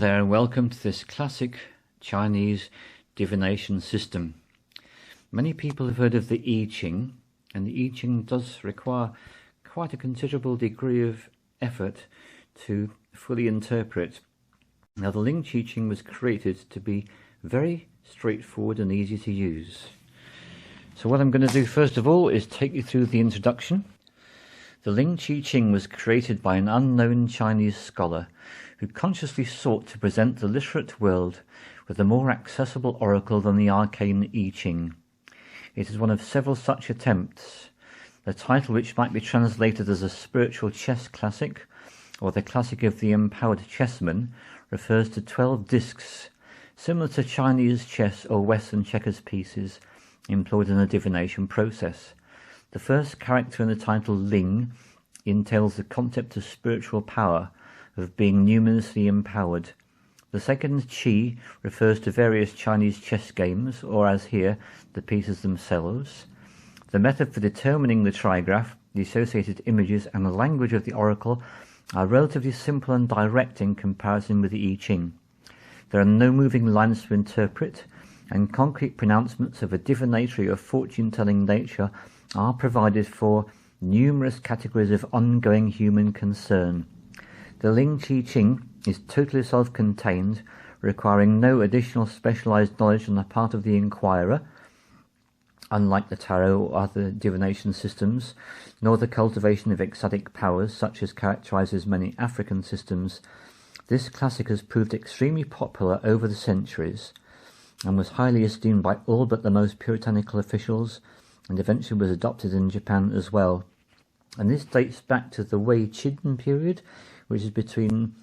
there, and welcome to this classic Chinese divination system. Many people have heard of the I Ching, and the I Ching does require quite a considerable degree of effort to fully interpret. Now, the Ling Ch'i Ching was created to be very straightforward and easy to use. So what I'm going to do first of all is take you through the introduction. The Ling Ch'i Ching was created by an unknown Chinese scholar who consciously sought to present the literate world with a more accessible oracle than the arcane I Ching. It is one of several such attempts. The title, which might be translated as a spiritual chess classic or the classic of the empowered chessman, refers to 12 discs, similar to Chinese chess or Western checkers pieces employed in the divination process. The first character in the title, Ling, entails the concept of spiritual power, of being numerously empowered. The second, Qi, refers to various Chinese chess games, or as here, the pieces themselves. The method for determining the trigraph, the associated images, and the language of the oracle are relatively simple and direct in comparison with the I Ching. There are no moving lines to interpret, and concrete pronouncements of a divinatory or fortune-telling nature are provided for numerous categories of ongoing human concern. The Ling Ch'i Ching is totally self-contained, requiring no additional specialized knowledge on the part of the inquirer, unlike the tarot or other divination systems, nor the cultivation of ecstatic powers such as characterizes many African systems. This classic has proved extremely popular over the centuries and was highly esteemed by all but the most puritanical officials, and eventually was adopted in Japan as well. And this dates back to the Wei Qin period, which is between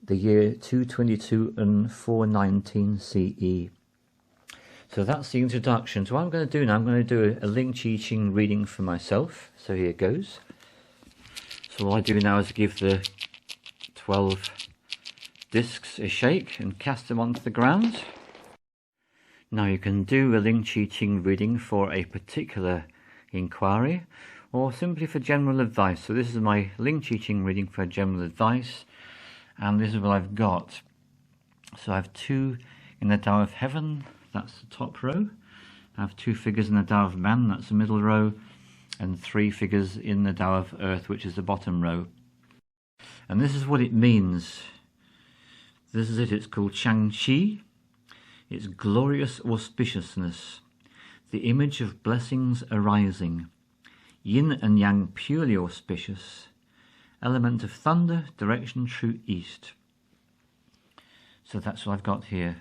the year 222 and 419 CE. So that's the introduction. So what I'm going to do now, I'm going to do a Ling Ch'i Ching reading for myself. So here goes. So what I do now is give the 12 discs a shake and cast them onto the ground. Now you can do a Ling Ch'i Ching reading for a particular inquiry, or simply for general advice. So this is my Ling Ch'i Ching reading for general advice, and this is what I've got. So I have 2 in the Tao of Heaven, that's the top row. I have 2 figures in the Tao of Man, that's the middle row, and 3 figures in the Tao of Earth, which is the bottom row. And this is what it means. This is it, it's called Chang Chi. It's glorious auspiciousness, the image of blessings arising. Yin and Yang purely auspicious, element of thunder, direction true east. So that's what I've got here.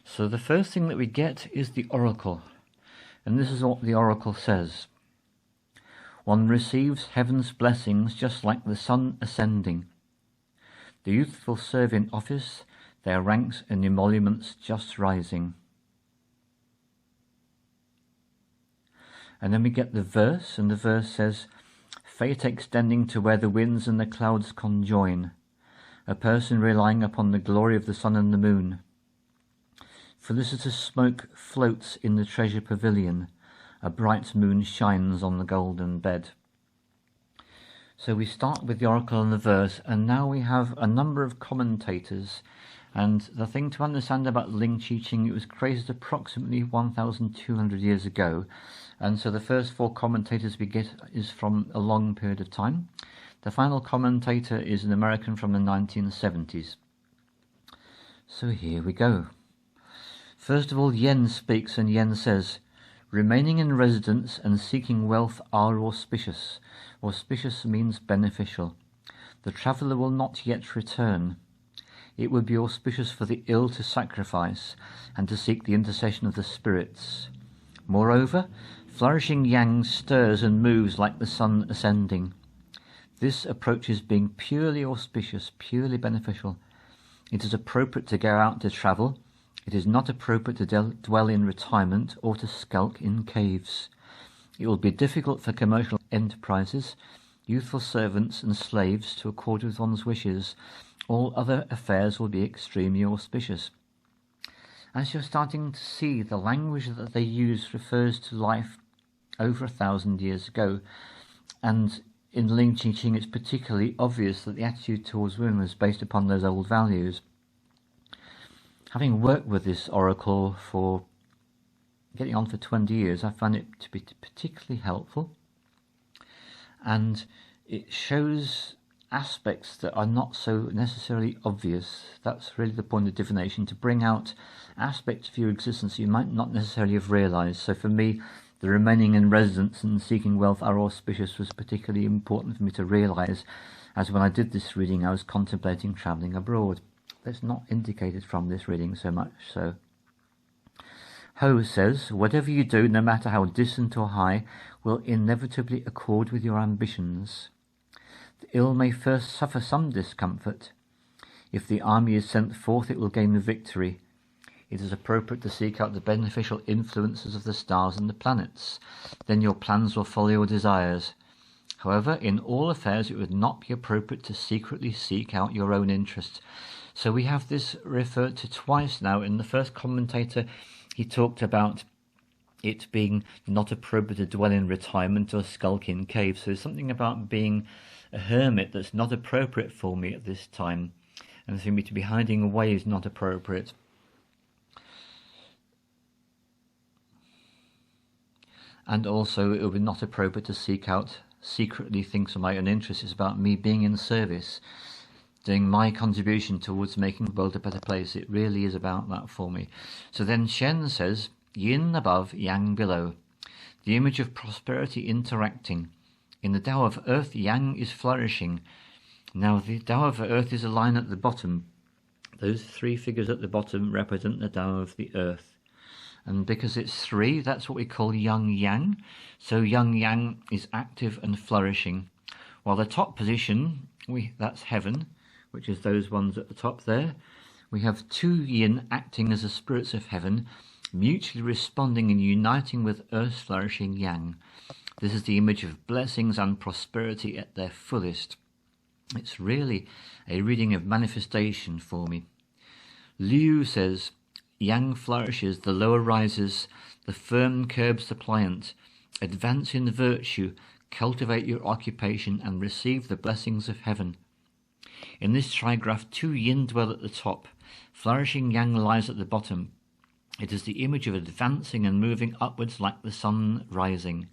So the first thing that we get is the oracle, and this is what the oracle says. One receives heaven's blessings just like the sun ascending. The youthful serve in office, their ranks and emoluments just rising. And then we get the verse, and the verse says, fate extending to where the winds and the clouds conjoin, a person relying upon the glory of the sun and the moon. Felicitous smoke floats in the treasure pavilion, a bright moon shines on the golden bed. So we start with the oracle and the verse, and now we have a number of commentators. And the thing to understand about Ling Ch'i Ching, it was created approximately 1,200 years ago. And so the first 4 commentators we get is from a long period of time. The final commentator is an American from the 1970s. So here we go. First of all, Yen speaks, and Yen says, remaining in residence and seeking wealth are auspicious. Auspicious means beneficial. The traveller will not yet return. It would be auspicious for the ill to sacrifice and to seek the intercession of the spirits. Moreover, flourishing yang stirs and moves like the sun ascending. This approaches being purely auspicious, purely beneficial. It is appropriate to go out to travel. It is not appropriate to dwell in retirement or to skulk in caves. It will be difficult for commercial enterprises, youthful servants and slaves to accord with one's wishes. All other affairs will be extremely auspicious. As you're starting to see, the language that they use refers to life over 1,000 years ago, and in Ling Ch'i Ching it's particularly obvious that the attitude towards women was based upon those old values. Having worked with this oracle for getting on for 20 years, I found it to be particularly helpful, and it shows aspects that are not so necessarily obvious. That's really the point of divination, to bring out aspects of your existence you might not necessarily have realised. So for me, the remaining in residence and seeking wealth are auspicious was particularly important for me to realise, as when I did this reading I was contemplating travelling abroad. That's not indicated from this reading so much. So Ho says, whatever you do, no matter how distant or high, will inevitably accord with your ambitions. The ill may first suffer some discomfort. If the army is sent forth, it will gain the victory. It is appropriate to seek out the beneficial influences of the stars and the planets. Then your plans will follow your desires. However, in all affairs, it would not be appropriate to secretly seek out your own interests. So we have this referred to twice now. In the first commentator, he talked about it being not appropriate to dwell in retirement or skulk in caves. So there's something about being a hermit that's not appropriate for me at this time. And for me to be hiding away is not appropriate. And also it would be not appropriate to seek out secretly things of my own interest. It's about me being in service, doing my contribution towards making the world a better place. It really is about that for me. So then Shen says, yin above, yang below. The image of prosperity interacting. In the Tao of Earth, yang is flourishing. Now the Tao of Earth is a line at the bottom. Those three figures at the bottom represent the Tao of the Earth. And because it's three, that's what we call yang-yang. So yang-yang is active and flourishing. While the top position, that's heaven, which is those ones at the top there. We have two yin acting as the spirits of heaven, mutually responding and uniting with Earth's flourishing yang. This is the image of blessings and prosperity at their fullest. It's really a reading of manifestation for me. Liu says, yang flourishes, the lower rises, the firm curbs the pliant. Advance in virtue, cultivate your occupation, and receive the blessings of heaven. In this trigraph, two yin dwell at the top. Flourishing yang lies at the bottom. It is the image of advancing and moving upwards like the sun rising.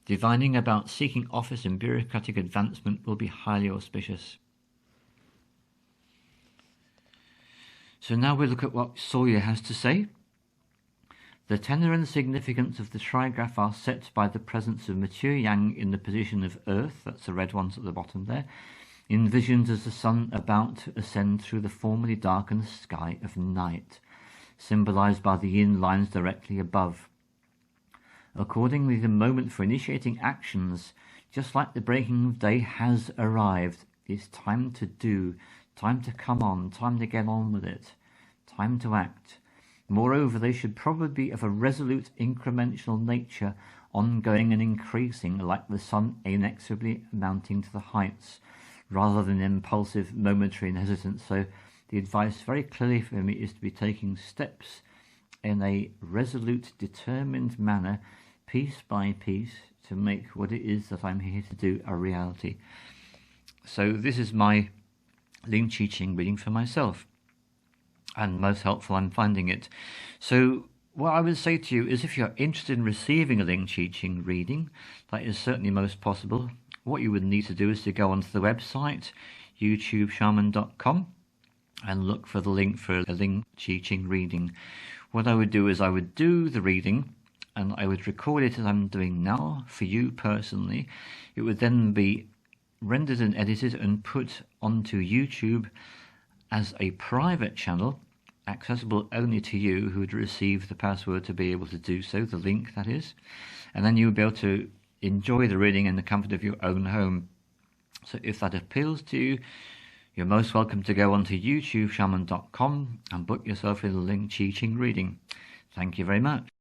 Divining about seeking office and bureaucratic advancement will be highly auspicious. So now we look at what Sawyer has to say. The tenor and significance of the trigraph are set by the presence of mature yang in the position of Earth, that's the red ones at the bottom there, envisioned as the sun about to ascend through the formerly darkened sky of night, symbolized by the yin lines directly above. Accordingly, the moment for initiating actions, just like the breaking of day, has arrived. It's time to do, time to come on, time to get on with it, time to act. Moreover, they should probably be of a resolute incremental nature, ongoing and increasing, like the sun inexorably mounting to the heights, rather than impulsive, momentary and hesitant. So the advice very clearly for me is to be taking steps in a resolute, determined manner, piece by piece, to make what it is that I'm here to do a reality. So this is my Ling Ch'i Ching reading for myself, and most helpful I'm finding it. So what I would say to you is, if you're interested in receiving a Ling Ch'i Ching reading, that is certainly most possible. What you would need to do is to go onto the website, youtubeshaman.com, and look for the link for a Ling Ch'i Ching reading. What I would do is I would do the reading, and I would record it as I'm doing now for you personally. It would then be rendered and edited and put onto YouTube as a private channel, accessible only to you who would receive the password to be able to do so, the link that is, and then you would be able to enjoy the reading in the comfort of your own home. So if that appeals to you, you're most welcome to go onto youtubeshaman.com and book yourself in a Ling Ch'i Ching reading. Thank you very much.